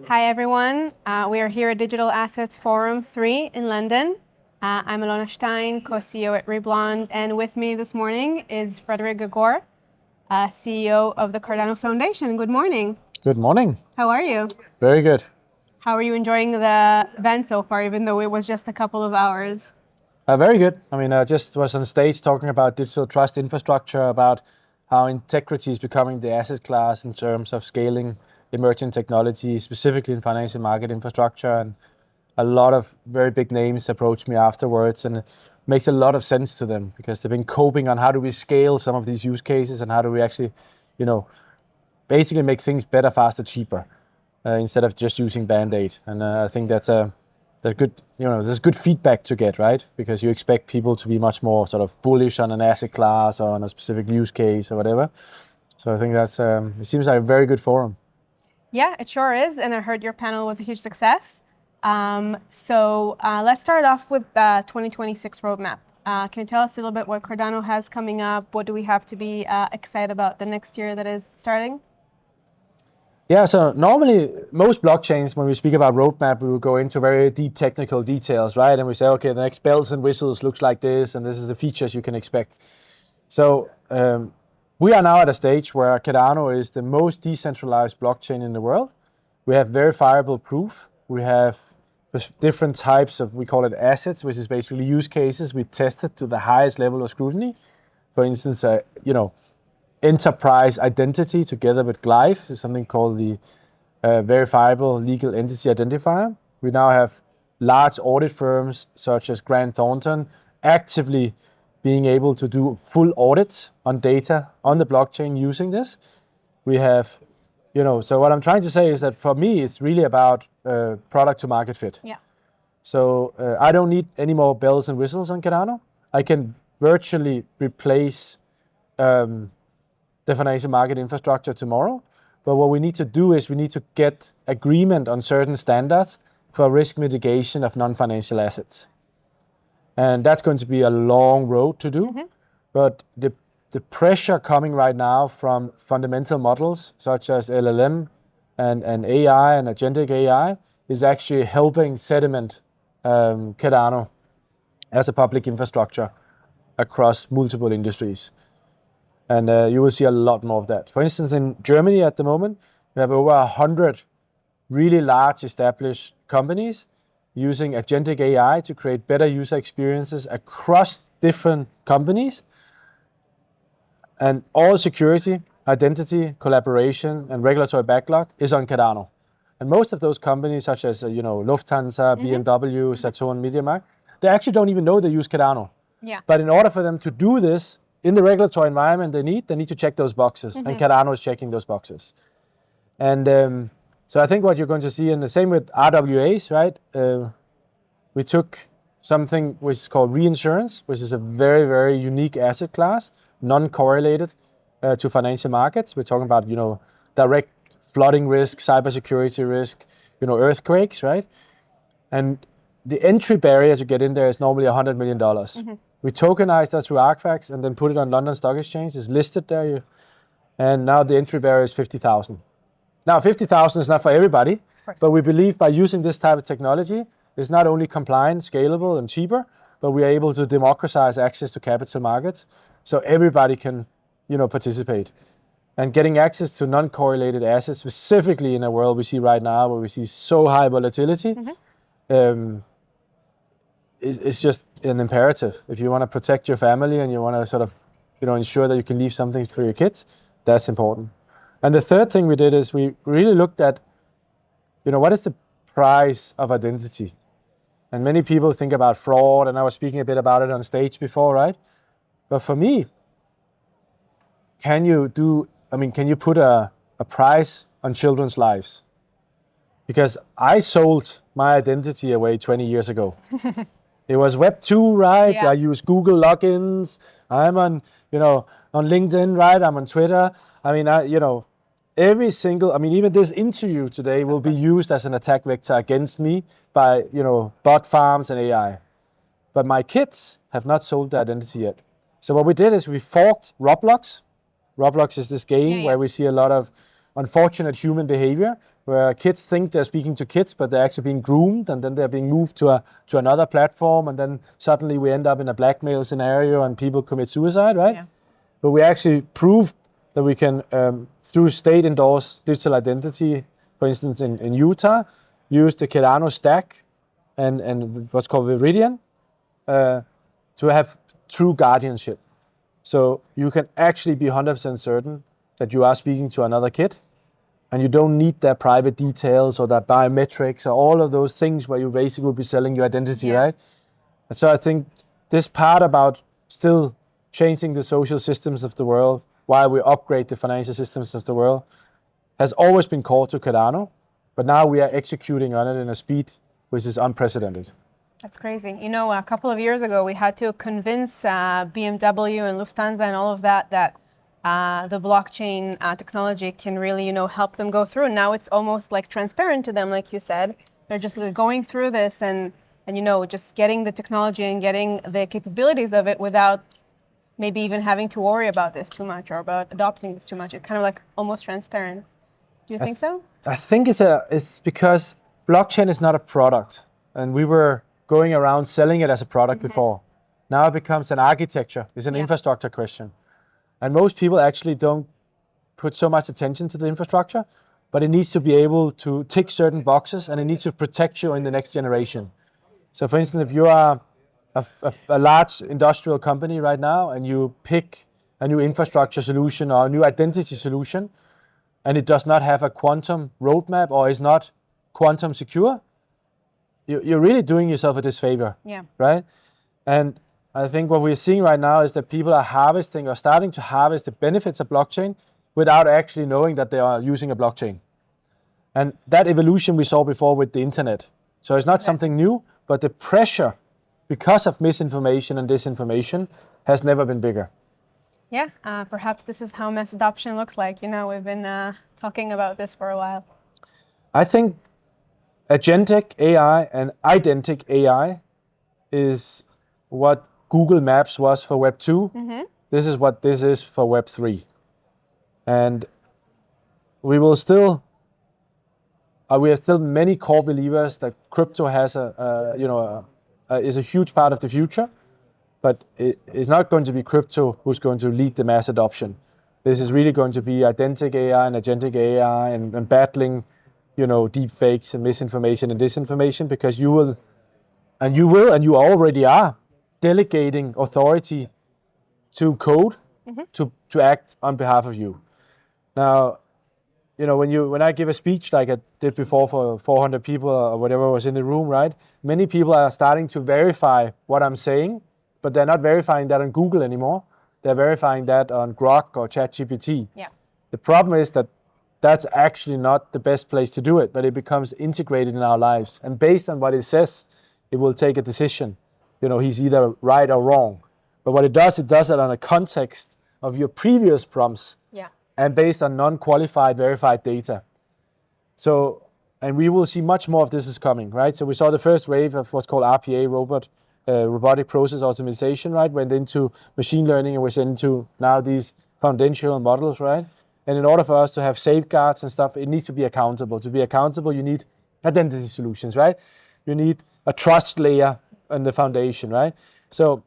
Hi everyone, we are here at Digital Assets Forum 3 in London. I'm Alona Stein, co-CEO at ReBlonde, and with me this morning is Frederik Gregaard, CEO of the Cardano Foundation. Good morning. Good morning. How are you? Very good. How are you enjoying the event so far, even though it was just a couple of hours? Very good. I just was on stage talking about digital trust infrastructure, about how integrity is becoming the asset class in terms of scaling emerging technology, specifically in financial market infrastructure. And a lot of very big names approached me afterwards, and it makes a lot of sense to them because they've been coping on how do we scale some of these use cases and how do we actually, basically make things better, faster, cheaper, instead of just using Band-Aid. And I think that's good, there's good feedback to get, right? Because you expect people to be much more sort of bullish on an asset class or on a specific use case or whatever. So I think that's, it seems like a very good forum. Yeah, it sure is. And I heard your panel was a huge success. So let's start off with the 2026 roadmap. Can you tell us a little bit what Cardano has coming up? What do we have to be excited about the next year that is starting? Yeah, so normally most blockchains, when we speak about roadmap, we will go into very deep technical details, right? And we say, okay, the next bells and whistles looks like this, and this is the features you can expect. So we are now at a stage where Cardano is the most decentralized blockchain in the world. We have verifiable proof. We have different types of, we call it assets, which is basically use cases we tested to the highest level of scrutiny. For instance, enterprise identity together with Glyph is something called the verifiable legal entity identifier. We now have large audit firms such as Grant Thornton actively being able to do full audits on data on the blockchain using this. We have, so what I'm trying to say is that for me, it's really about product to market fit. Yeah. So I don't need any more bells and whistles on Cardano. I can virtually replace the financial market infrastructure tomorrow. But what we need to do is we need to get agreement on certain standards for risk mitigation of non-financial assets. And that's going to be a long road to do. Mm-hmm. But the pressure coming right now from fundamental models such as LLM and AI and agentic AI is actually helping sediment Cardano as a public infrastructure across multiple industries. And you will see a lot more of that. For instance, in Germany at the moment, we have over 100 really large established companies using agentic AI to create better user experiences across different companies. And all security, identity, collaboration, and regulatory backlog is on Cardano. And most of those companies, such as Lufthansa, BMW, Saturn, MediaMarkt, they actually don't even know they use Cardano. Yeah. But in order for them to do this in the regulatory environment they need to check those boxes. And Cardano is checking those boxes. And so I think what you're going to see, and the same with RWAs, right? We took something which is called reinsurance, which is a very, very unique asset class, non-correlated to financial markets. We're talking about, direct flooding risk, cybersecurity risk, earthquakes, right? And the entry barrier to get in there is normally $100 million. We tokenized that through Argfax and then put it on London Stock Exchange. It's listed there. And now the entry barrier is 50,000. Now, 50,000 is not for everybody, but we believe by using this type of technology, it's not only compliant, scalable, and cheaper, but we are able to democratize access to capital markets so everybody can, participate. And getting access to non-correlated assets, specifically in a world we see right now where we see so high volatility, it's just an imperative. If you want to protect your family and you want to sort of, ensure that you can leave something for your kids, that's important. And the third thing we did is we really looked at, what is the price of identity? And many people think about fraud, and I was speaking a bit about it on stage before, right? But for me, can you put a price on children's lives? Because I sold my identity away 20 years ago. It was Web 2, right? Yeah. I use Google logins. I'm on, on LinkedIn, right? I'm on Twitter. Every single, even this interview today will be used as an attack vector against me by, bot farms and AI. But my kids have not sold their identity yet. So what we did is we forked Roblox. Roblox is this game where we see a lot of unfortunate human behavior. where kids think they're speaking to kids, but they're actually being groomed, and then they're being moved to another platform, and then suddenly we end up in a blackmail scenario and people commit suicide, right? Yeah. But we actually proved that we can, through state-endorsed digital identity, for instance, in Utah, use the Cardano stack and what's called Viridian to have true guardianship. So you can actually be 100% certain that you are speaking to another kid, and you don't need their private details or their biometrics or all of those things where you basically will be selling your identity, right? And so I think this part about still changing the social systems of the world while we upgrade the financial systems of the world has always been core to Cardano, but now we are executing on it in a speed which is unprecedented. That's crazy. You know, a couple of years ago, we had to convince BMW and Lufthansa and all of that the blockchain technology can really, help them go through. And now it's almost like transparent to them, like you said. They're just going through this and just getting the technology and getting the capabilities of it without maybe even having to worry about this too much or about adopting this too much. It's kind of like almost transparent. Do you think so? I think it's because blockchain is not a product, and we were going around selling it as a product before. Now it becomes an architecture. It's an infrastructure question. And most people actually don't put so much attention to the infrastructure, but it needs to be able to tick certain boxes, and it needs to protect you in the next generation. So for instance, if you are a large industrial company right now and you pick a new infrastructure solution or a new identity solution, and it does not have a quantum roadmap or is not quantum secure, you're really doing yourself a disfavor, right? And I think what we're seeing right now is that people are harvesting or starting to harvest the benefits of blockchain without actually knowing that they are using a blockchain. And that evolution we saw before with the internet. So it's not something new, but the pressure because of misinformation and disinformation has never been bigger. Yeah, perhaps this is how mass adoption looks like. We've been talking about this for a while. I think agentic AI and identic AI is what Google Maps was for Web 2. This is what this is for Web 3. And we are still many core believers that crypto has is a huge part of the future, but it is not going to be crypto who's going to lead the mass adoption. This is really going to be identic AI and agentic AI and battling, deep fakes and misinformation and disinformation, because you already are delegating authority to code to act on behalf of you. Now, when I give a speech like I did before for 400 people or whatever was in the room, right? Many people are starting to verify what I'm saying, but they're not verifying that on Google anymore. They're verifying that on Grok or ChatGPT. Yeah. The problem is that that's actually not the best place to do it, but it becomes integrated in our lives. And based on what it says, it will take a decision. He's either right or wrong. But what it does it on a context of your previous prompts. Yeah. And based on non-qualified, verified data. So, and we will see much more of this is coming, right? So we saw the first wave of what's called RPA, robotic process optimization, right? Went into machine learning and was into now these foundational models, right? And in order for us to have safeguards and stuff, it needs to be accountable. To be accountable, you need identity solutions, right? You need a trust layer on the foundation, right? So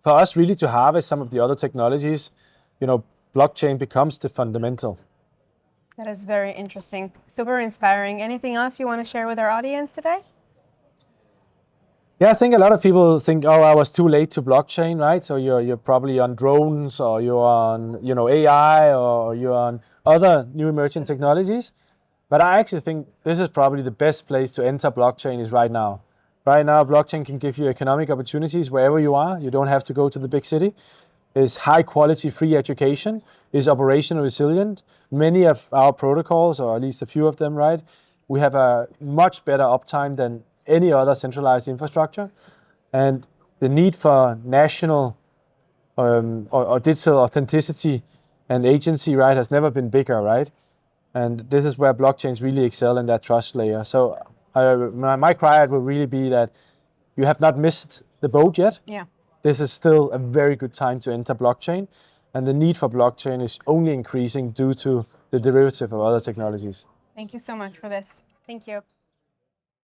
for us really to harvest some of the other technologies, blockchain becomes the fundamental. That is very interesting. Super inspiring. Anything else you want to share with our audience today? Yeah, I think a lot of people think, I was too late to blockchain, right? So you're probably on drones, or you're on AI, or you're on other new emerging technologies. But I actually think this is probably the best place to enter blockchain is right now. Right now, blockchain can give you economic opportunities wherever you are. You don't have to go to the big city. Is high quality free education, is operational resilient. Many of our protocols, or at least a few of them, right? We have a much better uptime than any other centralized infrastructure. And the need for national or digital authenticity and agency, right, has never been bigger, right? And this is where blockchains really excel in that trust layer. So my cry will really be that you have not missed the boat yet. Yeah. This is still a very good time to enter blockchain, and the need for blockchain is only increasing due to the derivative of other technologies. Thank you so much for this. Thank you.